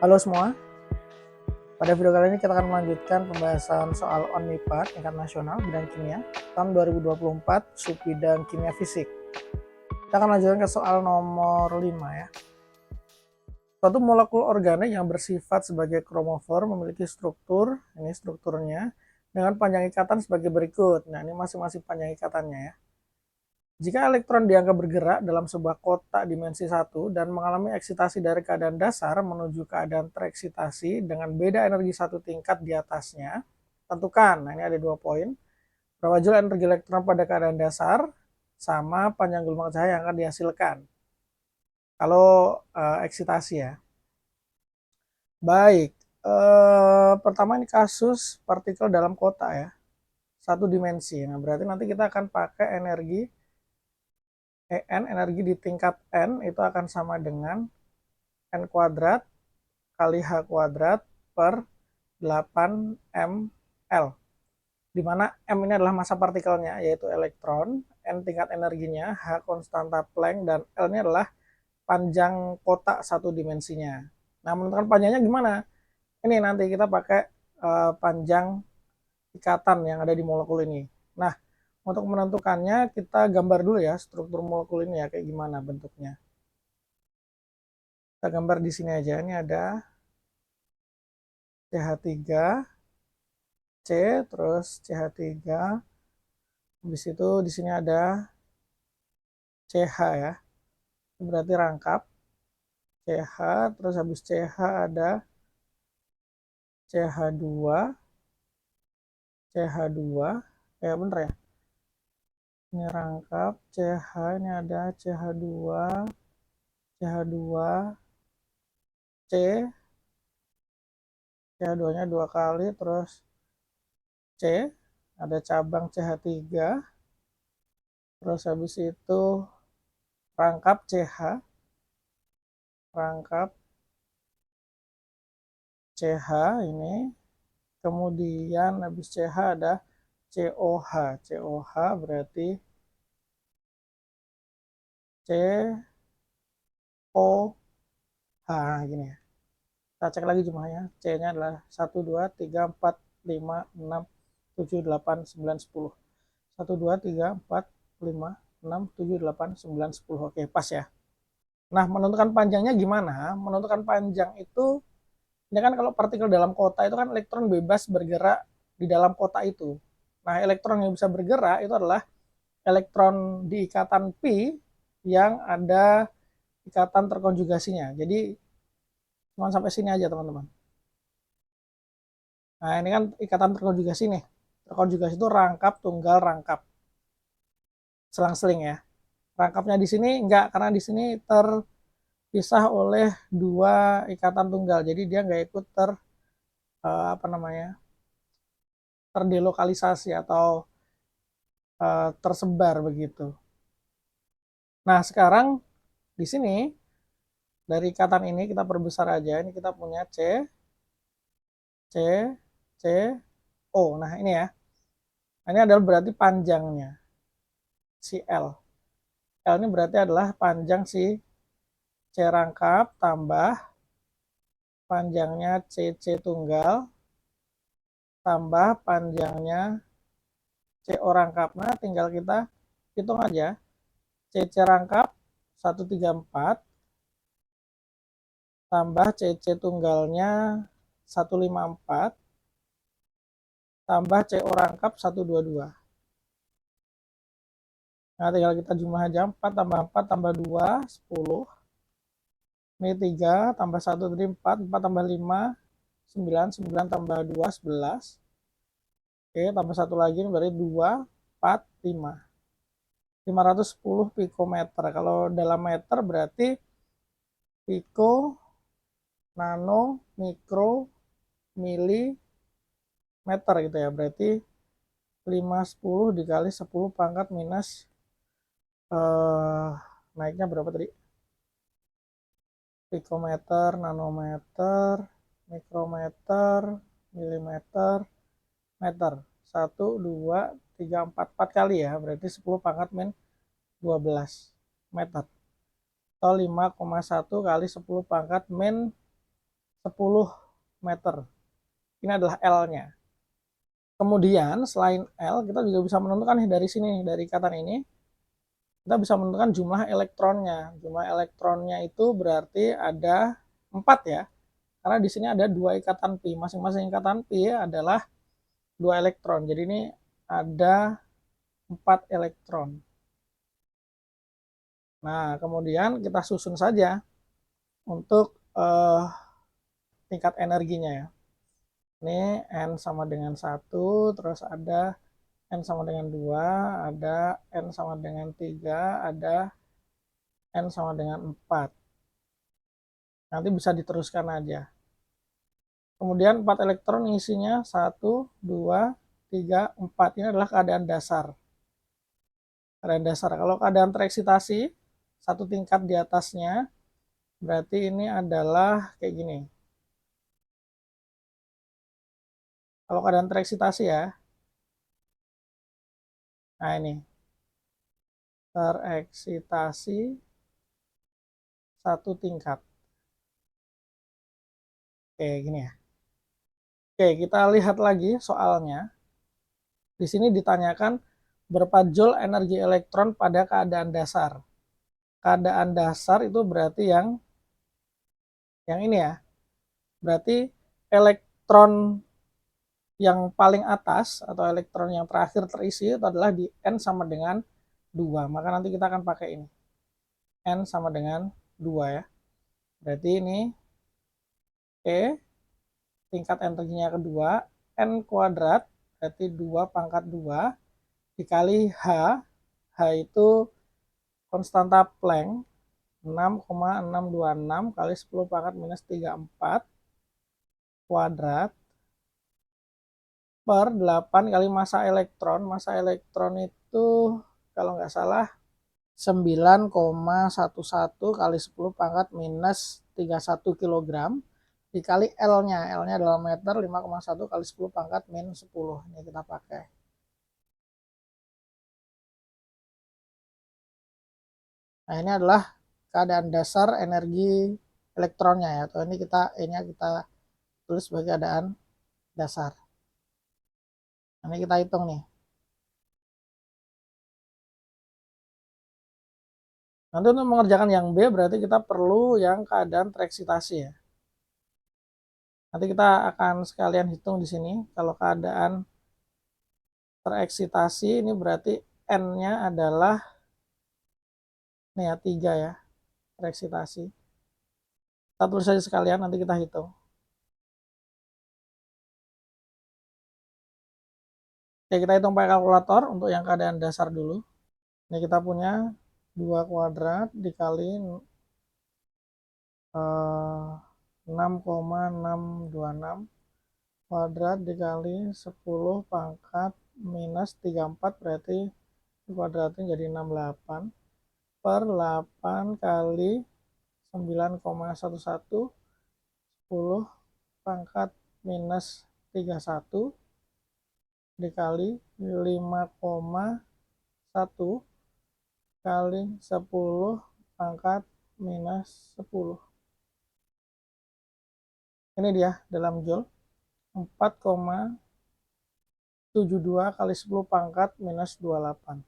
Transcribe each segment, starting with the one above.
Halo semua, pada video kali ini kita akan melanjutkan pembahasan soal ONMIPA tingkat nasional bidang kimia tahun 2024 subbidang kimia fisik. Kita akan lanjutkan ke soal nomor 5 ya. Suatu molekul organik yang bersifat sebagai kromofor memiliki struktur, ini strukturnya, dengan panjang ikatan sebagai berikut. Nah, ini masing-masing panjang ikatannya ya. Jika elektron dianggap bergerak dalam sebuah kotak dimensi 1 dan mengalami eksitasi dari keadaan dasar menuju keadaan tereksitasi dengan beda energi satu tingkat di atasnya, tentukan, nah ini ada 2 poin, berapa joule energi elektron pada keadaan dasar sama panjang gelombang cahaya yang akan dihasilkan. Kalau eksitasi ya. Baik, pertama ini kasus partikel dalam kotak ya, satu dimensi. Nah berarti nanti kita akan pakai energi En, energi di tingkat N itu akan sama dengan N kuadrat kali H kuadrat per 8 mL. Di mana M ini adalah massa partikelnya, yaitu elektron, N tingkat energinya, H konstanta Planck, dan L ini adalah panjang kotak satu dimensinya. Nah, menentukan panjangnya gimana? Ini nanti kita pakai panjang ikatan yang ada di molekul ini. Nah, untuk menentukannya kita gambar dulu ya struktur molekul ini ya kayak gimana bentuknya. Kita gambar di sini aja. Ini ada CH3, C, terus CH3. Habis itu di sini ada CH ya. Ini berarti rangkap. CH, terus habis CH ada CH2, CH2. Ya bener ya. Ini rangkap CH, ini ada CH2, CH2, C, CH2-nya 2 kali, terus C, ada cabang CH3, terus habis itu rangkap CH, rangkap CH ini, kemudian habis CH ada COH, COH berarti COH gini ya. Kita cek lagi jumlahnya. C-nya adalah 1, 2, 3, 4, 5, 6, 7, 8, 9, 10. 1, 2, 3, 4, 5, 6, 7, 8, 9, 10. Oke, pas ya. Nah, menentukan panjangnya gimana? Menentukan panjang itu, ini kan kalau partikel dalam kotak itu kan elektron bebas bergerak di dalam kotak itu. Nah, elektron yang bisa bergerak itu adalah elektron di ikatan pi yang ada ikatan terkonjugasinya. Jadi, cuma sampai sini aja teman-teman. Nah, ini kan ikatan terkonjugasi nih. Terkonjugasi itu rangkap tunggal rangkap. Selang-seling ya. Rangkapnya di sini enggak, karena di sini terpisah oleh dua ikatan tunggal. Jadi dia enggak ikut terdelokalisasi atau tersebar begitu. Nah, sekarang di sini dari ikatan ini kita perbesar aja. Ini kita punya C, C, C, O. Nah, ini ya. Ini adalah berarti panjangnya si L. L ini berarti adalah panjang si C rangkap tambah panjangnya CC tunggal tambah panjangnya CO rangkap. Nah, tinggal kita hitung aja. CC rangkap 134 tambah CC tunggalnya 154 tambah CO rangkap 122. Nah, tinggal kita jumlah aja. 4 tambah 4 tambah 2, 10. Ini 3 tambah 1 tadi 4, 4 tambah 5, 9, 9 tambah 2, 11. Oke, tambah 1 lagi ini berarti 2, 4, 5. 510 pikometer. Kalau dalam meter berarti piko, nano, mikro, milimeter gitu ya. Berarti 510 dikali 10 pangkat minus naiknya berapa tadi? Pikometer, nanometer, mikrometer, milimeter, meter. 1, 2, 3, 4, 4 kali ya. Berarti 10 pangkat min 12 meter. Atau 5,1 kali 10 pangkat min 10 meter. Ini adalah L-nya. Kemudian selain L, kita juga bisa menentukan dari sini, dari ikatan ini, kita bisa menentukan jumlah elektronnya. Jumlah elektronnya itu berarti ada 4 ya. Karena di sini ada 2 ikatan pi. Masing-masing ikatan pi adalah 2 elektron. Jadi ini ada 4 elektron. Nah, kemudian kita susun saja untuk tingkat energinya ya. Ini N sama dengan 1, terus ada N sama dengan 2, ada N sama dengan 3, ada N sama dengan 4. Nanti bisa diteruskan aja. Kemudian 4 elektron isinya 1, 2, 3, 4. Ini adalah keadaan dasar. Keadaan dasar. Kalau keadaan tereksitasi, satu tingkat di atasnya, berarti ini adalah kayak gini. Kalau keadaan tereksitasi ya, nah ini, tereksitasi satu tingkat. Oke, gini ya. Oke, kita lihat lagi soalnya. Di sini ditanyakan berapa joule energi elektron pada keadaan dasar. Keadaan dasar itu berarti yang ini ya. Berarti elektron yang paling atas atau elektron yang terakhir terisi itu adalah di N sama dengan 2. Maka nanti kita akan pakai ini. N sama dengan 2 ya. Berarti ini E, tingkat energinya kedua, N kuadrat, berarti 2 pangkat 2, dikali H. H itu konstanta Planck, 6,626 kali 10 pangkat minus 34 kuadrat per 8 kali massa elektron. Massa elektron itu kalau nggak salah 9,11 kali 10 pangkat minus 31 kg dikali L-nya. L-nya adalah meter, 5,1 kali 10 pangkat min 10. Ini kita pakai. Nah, ini adalah keadaan dasar energi elektronnya ya. Atau ini kita tulis sebagai keadaan dasar. Ini kita hitung nih. Nanti untuk mengerjakan yang B berarti kita perlu yang keadaan tereksitasi ya. Nanti kita akan sekalian hitung di sini. Kalau keadaan tereksitasi ini berarti N-nya adalah nih ya 3 ya, tereksitasi. Kita tulis saja sekalian, nanti kita hitung. Oke, kita hitung pakai kalkulator untuk yang keadaan dasar dulu. Ini kita punya 2 kuadrat dikali 6,626 kuadrat dikali 10 pangkat minus 34, berarti kuadratnya jadi 68 per 8 kali 9,11 10 pangkat minus 31 dikali 5,1 kali 10 pangkat minus 10. Ini dia dalam joule. 4,72 kali 10 pangkat minus 28.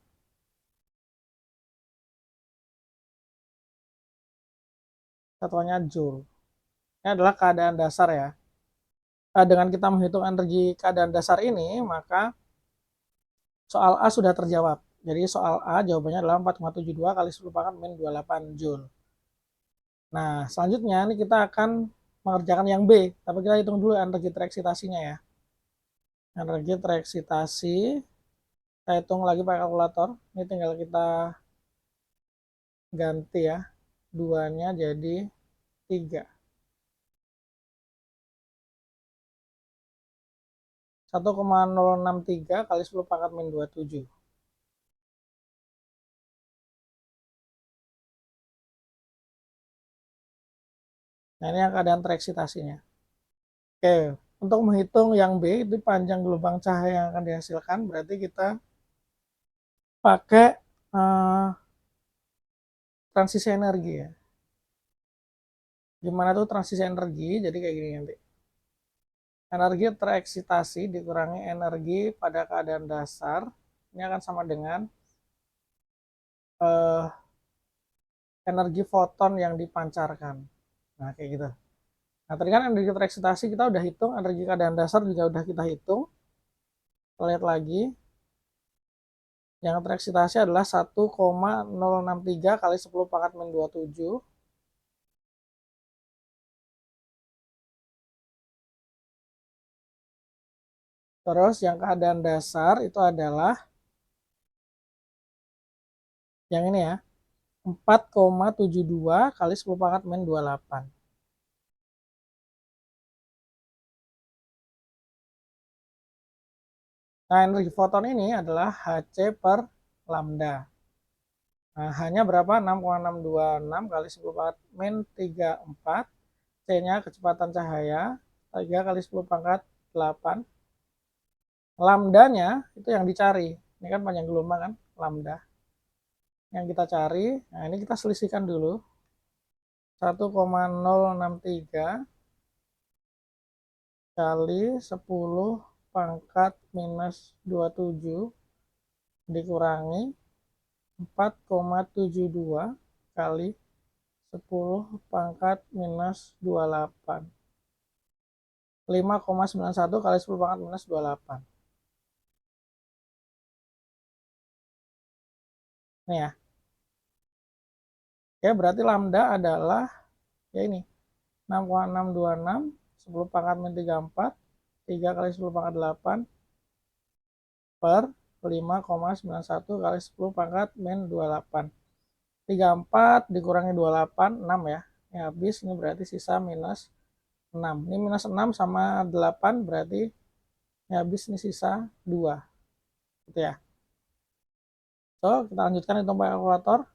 Satuannya joule. Ini adalah keadaan dasar ya. Nah, dengan kita menghitung energi keadaan dasar ini, maka soal A sudah terjawab. Jadi soal A jawabannya adalah 4,72 kali 10 pangkat min 28 joule. Nah, selanjutnya ini kita akan mengerjakan yang B, tapi kita hitung dulu energi tereksitasinya ya. Energi tereksitasi, kita hitung lagi pakai kalkulator. Ini tinggal kita ganti ya, 2-nya jadi 3. 1,063 kali 10 pangkat min 27. Nah, ini yang keadaan tereksitasinya. Oke, untuk menghitung yang B, itu panjang gelombang cahaya yang akan dihasilkan, berarti kita pakai transisi energi ya. Gimana tuh transisi energi? Jadi kayak gini nanti. Energi tereksitasi dikurangi energi pada keadaan dasar. Ini akan sama dengan eh, energi foton yang dipancarkan. Nah, kayak gitu. Nah, tadi kan energi tereksitasi kita udah hitung, energi keadaan dasar juga udah kita hitung. Kita lihat lagi. Yang tereksitasi adalah 1,063 kali 10 pangkat min 27. Terus yang keadaan dasar itu adalah yang ini ya, 4,72 kali 10 pangkat min 28. Nah, energi foton ini adalah Hc per lambda. Nah, hanya berapa? 6,626 kali 10 pangkat min 34. C-nya kecepatan cahaya, 3 kali 10 pangkat 8. Lambdanya itu yang dicari. Ini kan panjang gelombang kan, lambda. Yang kita cari, nah ini kita selisihkan dulu. 1,063 kali 10 pangkat minus 27 dikurangi 4,72 kali 10 pangkat minus 28. 5,91 kali 10 pangkat minus 28. Ini ya. Oke, berarti lambda adalah ya ini. 6,626 10 pangkat min 34 3 kali 10 pangkat 8 per 5,91 kali 10 pangkat min 28. 34 dikurangi 28, 6 ya. Ini habis, ini berarti sisa minus 6. Ini minus 6 sama 8 berarti ini habis, ini sisa 2. Gitu ya. So, kita lanjutkan hitung pakai kalkulator.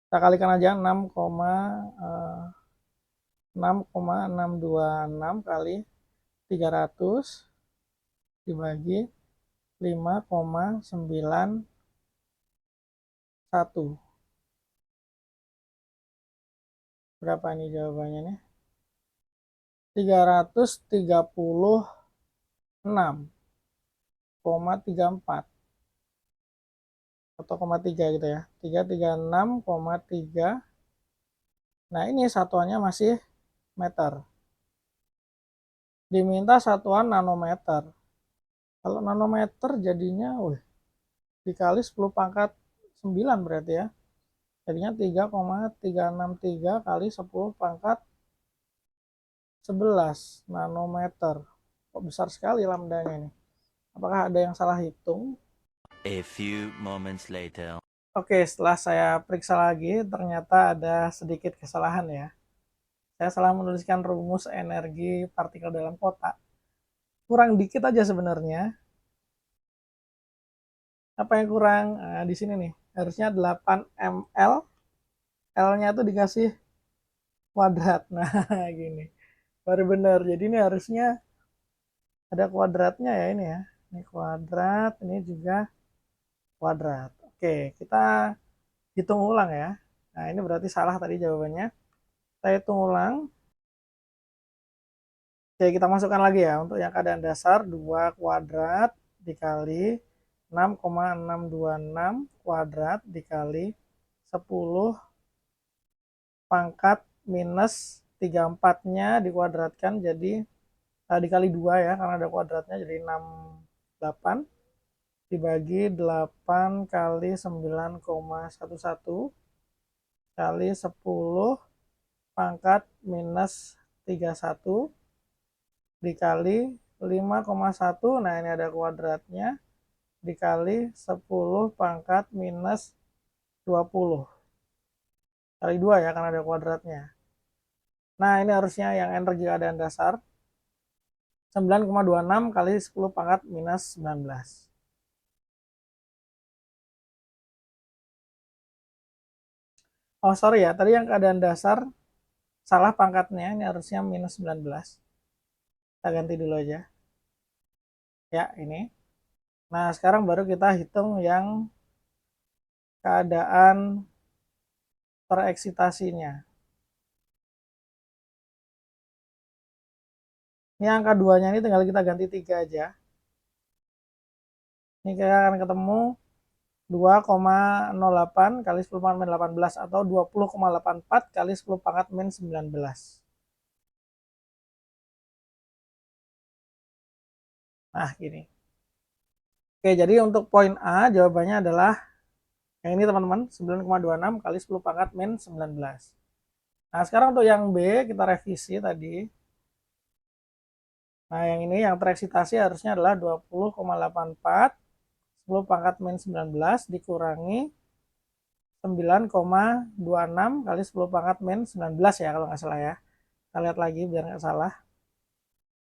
Kita kalikan aja 6,626 kali 300 dibagi 5,91. Berapa ini jawabannya nih? 336,34 atau 3 gitu ya. 336,3. Nah, ini satuannya masih meter. Diminta satuan nanometer. Kalau nanometer jadinya dikali 10 pangkat 9 berarti ya. Jadinya 3,363 kali 10 pangkat 11 nanometer. Kok besar sekali lambdanya ini. Apakah ada yang salah hitung? A few moments later. Oke, setelah saya periksa lagi, ternyata ada sedikit kesalahan ya. Saya salah menuliskan rumus energi partikel dalam kotak. Kurang dikit aja sebenarnya. Apa yang kurang? Nah, di sini nih. Harusnya 8 ml. L-nya tuh dikasih kuadrat. Nah, gini. Baru benar. Jadi ini harusnya ada kuadratnya ya ini ya. Ini kuadrat, ini juga kuadrat. Oke, kita hitung ulang ya. Nah, ini berarti salah tadi jawabannya. Kita hitung ulang. Oke, kita masukkan lagi ya. Untuk yang keadaan dasar, 2 kuadrat dikali 6,626 kuadrat dikali 10 pangkat minus 34-nya dikuadratkan jadi dikali 2 ya, karena ada kuadratnya jadi 68 dibagi 8 kali 9,11 kali 10 pangkat minus 31 dikali 5,1. Nah, ini ada kuadratnya dikali 10 pangkat minus 20 kali 2 ya, karena ada kuadratnya. Nah, ini harusnya yang energi keadaan dasar 9,26 kali 10 pangkat minus 19. Oh, sorry ya, tadi yang keadaan dasar salah pangkatnya, ini harusnya minus 19. Kita ganti dulu aja. Ya, ini. Nah, sekarang baru kita hitung yang keadaan tereksitasinya. Ini angka 2-nya ini tinggal kita ganti 3 aja. Ini kita akan ketemu 2,08 kali 10 pangkat min 18 atau 20,84 kali 10 pangkat min 19. Nah, gini. Oke, jadi untuk poin A jawabannya adalah yang ini teman-teman, 9,26 kali 10 pangkat min 19. Nah, sekarang untuk yang B kita revisi tadi. Nah, yang ini yang tereksitasi harusnya adalah 20,84 10 pangkat min 19 dikurangi 9,26 kali 10 pangkat min 19 ya kalau nggak salah ya. Kita lihat lagi biar nggak salah.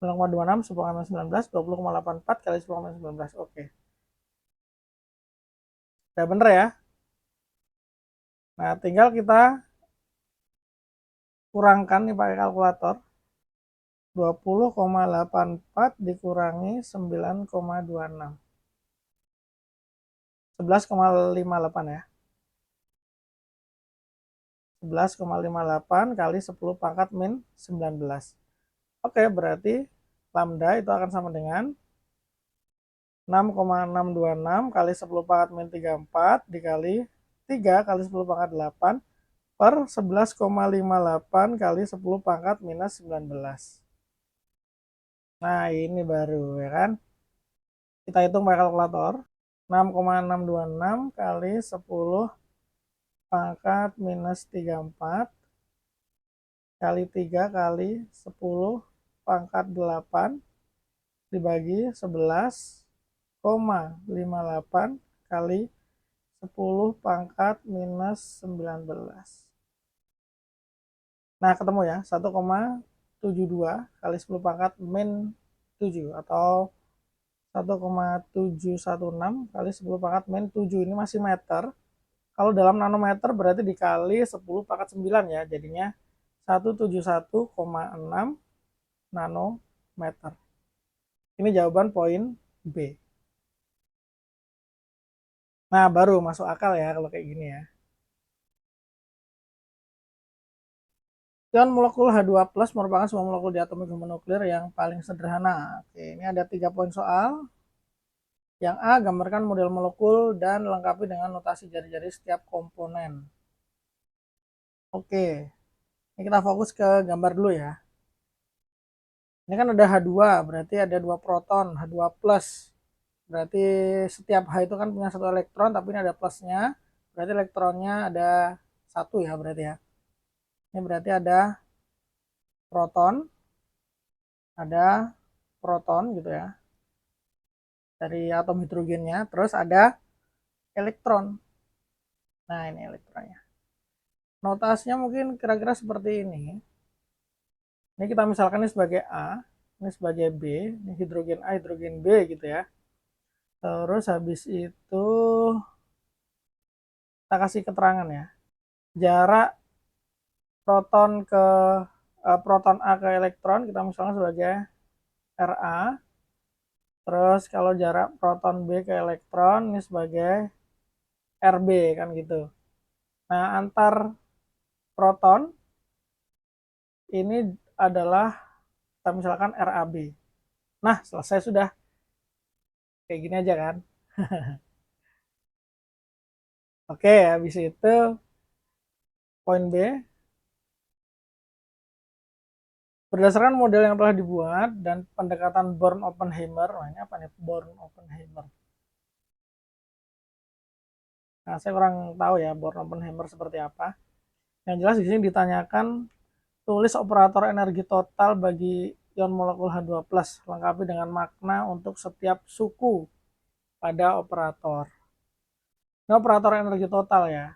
9,26 10 pangkat min 19, 20,84 kali 10 pangkat min 19. Oke. Udah bener ya. Nah, tinggal kita kurangkan nih pakai kalkulator. 20,84 dikurangi 9,26. 11,58 ya. 11,58 kali 10 pangkat min 19. Oke, berarti lambda itu akan sama dengan 6,626 kali 10 pangkat min 34 dikali 3 kali 10 pangkat 8 per 11,58 kali 10 pangkat minus 19. Nah, ini baru ya kan. Kita hitung pakai kalkulator. 6,626 kali 10 pangkat minus 34 kali 3 kali 10 pangkat 8 dibagi 11,58 kali 10 pangkat minus 19. Nah, ketemu ya, 1,72 kali 10 pangkat min 7 atau 1,716 kali 10 pangkat min 7. Ini masih meter. Kalau dalam nanometer berarti dikali 10 pangkat 9 ya, jadinya 171,6 nanometer. Ini jawaban poin B. Nah, baru masuk akal ya kalau kayak gini ya. Ion molekul H2+ merupakan sebuah molekul di atomic nuklir yang paling sederhana. Oke, ini ada 3 poin soal. Yang A, gambarkan model molekul dan lengkapi dengan notasi jari-jari setiap komponen. Oke, ini kita fokus ke gambar dulu ya. Ini kan ada H2, berarti ada 2 proton, H2+. Berarti setiap H itu kan punya 1 elektron, tapi ini ada plusnya. Berarti elektronnya ada 1 ya berarti ya. Ini berarti ada proton gitu ya. Dari atom hidrogennya, terus ada elektron. Nah, ini elektronnya. Notasinya mungkin kira-kira seperti ini. Ini kita misalkan ini sebagai A, ini sebagai B, ini hidrogen A, hidrogen B gitu ya. Terus habis itu kita kasih keterangan ya. Jarak proton A ke elektron kita misalkan sebagai Ra. Terus kalau jarak proton B ke elektron ini sebagai Rb kan gitu. Nah, antar proton ini adalah kita misalkan Rab. Nah, selesai sudah. Kayak gini aja kan. Oke, habis itu poin B. Berdasarkan model yang telah dibuat dan pendekatan Born-Oppenheimer, nah ini apa nih Born-Oppenheimer? Nah, saya kurang tahu ya Born-Oppenheimer seperti apa. Yang jelas di sini ditanyakan tulis operator energi total bagi ion molekul H2+, lengkapi dengan makna untuk setiap suku pada operator. Ini operator energi total ya.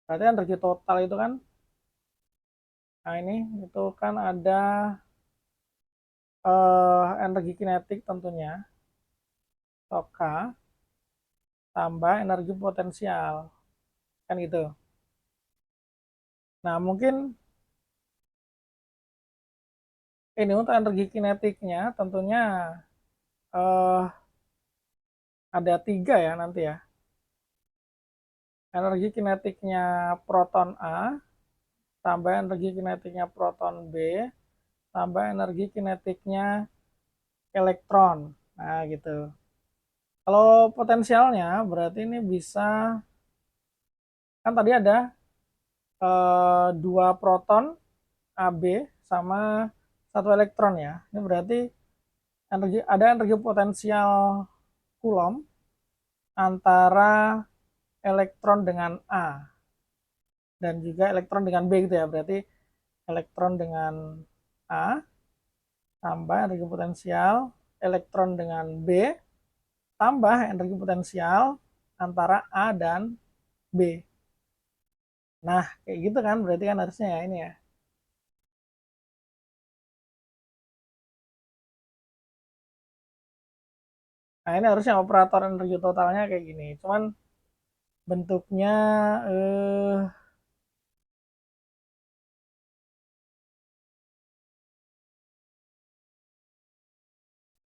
Berarti energi total itu kan, nah ini itu kan ada energi kinetik tentunya, K tambah energi potensial, kan gitu. Nah, mungkin ini untuk energi kinetiknya tentunya eh, ada 3 ya nanti ya. Energi kinetiknya proton A tambah energi kinetiknya proton B tambah energi kinetiknya elektron. Nah, gitu. Kalau potensialnya berarti ini bisa, kan tadi ada dua proton AB sama satu elektron ya. Ini berarti ada energi potensial Coulomb antara elektron dengan A dan juga elektron dengan B gitu ya. Berarti elektron dengan A tambah energi potensial elektron dengan B tambah energi potensial antara A dan B. Nah, kayak gitu kan berarti kan harusnya ya ini ya. Nah, ini harusnya operator energi totalnya kayak gini. Cuman bentuknya eh,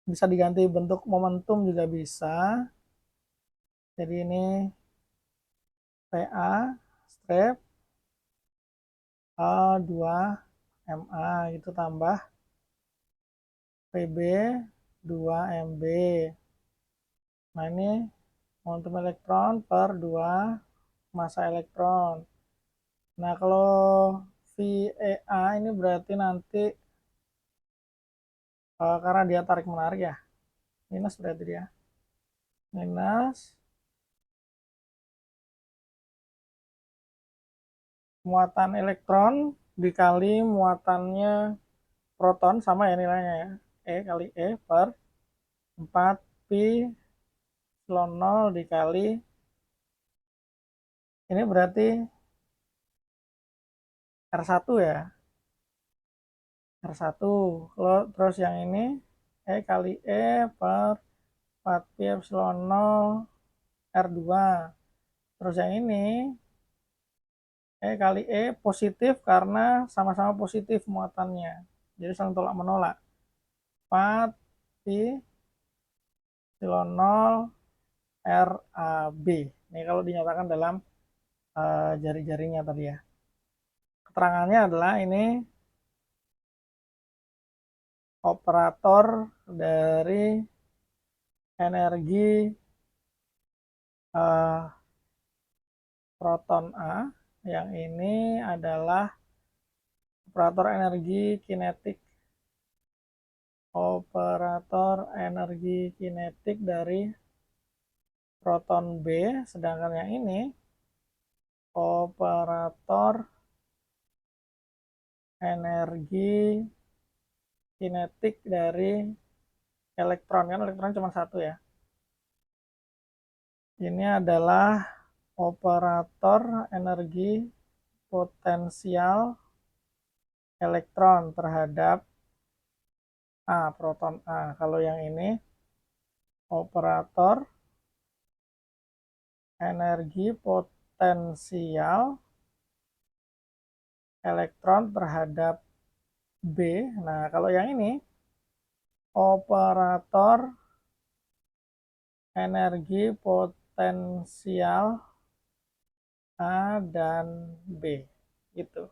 bisa diganti bentuk momentum juga bisa. Jadi ini PA strip A2MA gitu tambah PB 2MB. Nah, ini momentum elektron per 2 massa elektron. Nah, kalau VEA ini berarti nanti karena dia tarik menarik ya, minus berarti dia. Minus muatan elektron dikali muatannya proton, sama ya nilainya ya. E kali E per 4 pi epsilon 0 dikali, ini berarti R1 ya. R1. Kalau terus yang ini E kali E per 4 pi epsilon 0 R2. Terus yang ini E kali E positif karena sama-sama positif muatannya. Jadi saling tolak menolak. 4 pi epsilon 0 RAB. Ini kalau dinyatakan dalam jari-jarinya tadi ya. Keterangannya adalah ini operator dari energi proton A. Yang ini adalah operator energi kinetik. Operator energi kinetik dari proton B. Sedangkan yang ini operator energi kinetik dari elektron, kan elektron cuma satu ya. Ini adalah operator energi potensial elektron terhadap A, proton A. Kalau yang ini operator energi potensial elektron terhadap B. Nah, kalau yang ini operator energi potensial A dan B. Gitu.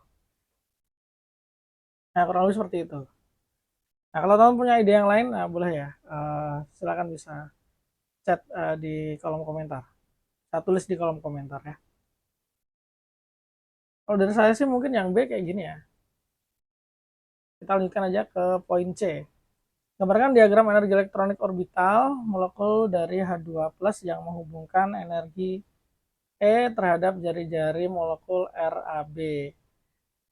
Nah, kurang lebih seperti itu. Nah, kalau teman punya ide yang lain, nah, boleh ya. Silakan bisa chat di kolom komentar. Saya tulis di kolom komentar ya. Kalau dari saya sih mungkin yang B kayak gini ya. Kita lanjutkan aja ke poin C. Gambarkan diagram energi elektronik orbital molekul dari H2+ yang menghubungkan energi E terhadap jari-jari molekul RAB.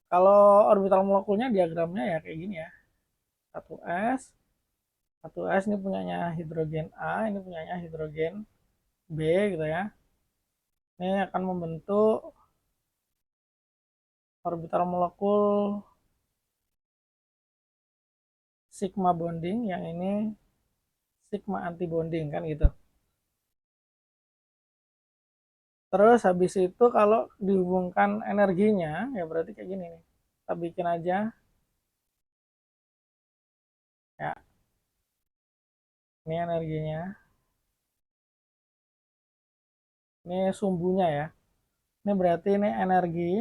Kalau orbital molekulnya diagramnya ya kayak gini ya. 1S, 1S ini punyanya hidrogen A, ini punyanya hidrogen B gitu ya. Ini akan membentuk orbital molekul sigma bonding, yang ini sigma anti bonding kan gitu. Terus habis itu kalau dihubungkan energinya ya berarti kayak gini nih. Kita bikin aja ya. Ini energinya. Ini sumbunya ya. Ini berarti ini energi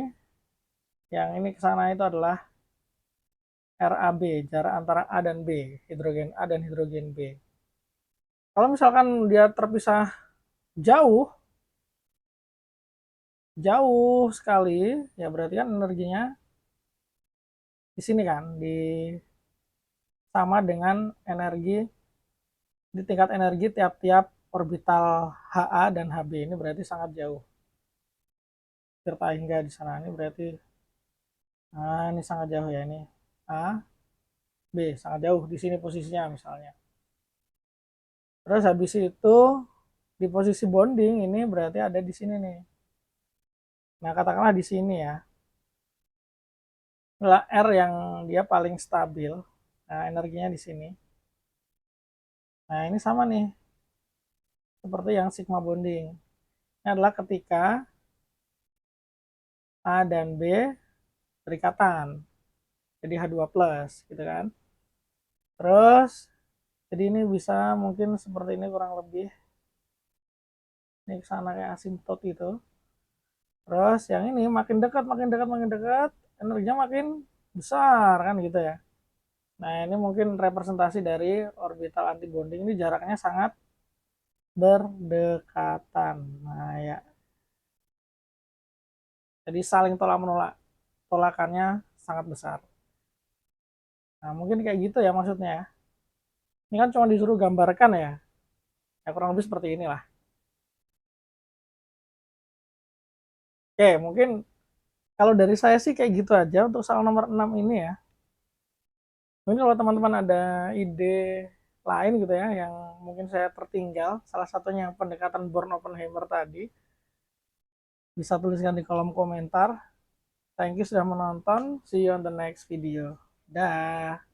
yang ini ke sana itu adalah RAB, jarak antara A dan B, hidrogen A dan hidrogen B. Kalau misalkan dia terpisah jauh, jauh sekali, ya berarti kan energinya di sini kan, sama dengan energi di tingkat energi tiap-tiap orbital HA dan HB ini berarti sangat jauh. Tirta hingga di sana ini berarti, nah ini sangat jauh ya, ini A, B sangat jauh di sini posisinya misalnya. Terus habis itu di posisi bonding ini berarti ada di sini nih. Nah katakanlah di sini ya, adalah R yang dia paling stabil. Nah energinya di sini. Nah ini sama nih, seperti yang sigma bonding. Ini adalah ketika A dan B berikatan, jadi H2 plus gitu kan. Terus jadi ini bisa mungkin seperti ini kurang lebih, ini kesana kayak asimtot gitu. Terus yang ini makin dekat, makin dekat, makin dekat, energinya makin besar kan gitu ya. Nah ini mungkin representasi dari orbital antibonding, ini jaraknya sangat berdekatan. Nah ya, jadi saling tolak menolak, tolakannya sangat besar. Nah mungkin kayak gitu ya maksudnya ya. Ini kan cuma disuruh gambarkan ya, ya kurang lebih seperti inilah. Oke, mungkin kalau dari saya sih kayak gitu aja untuk soal nomor 6 ini ya. Mungkin kalau teman-teman ada ide lain gitu ya, yang mungkin saya tertinggal, salah satunya yang pendekatan Born-Oppenheimer tadi, bisa tuliskan di kolom komentar. Thank you sudah menonton, see you on the next video. Dah.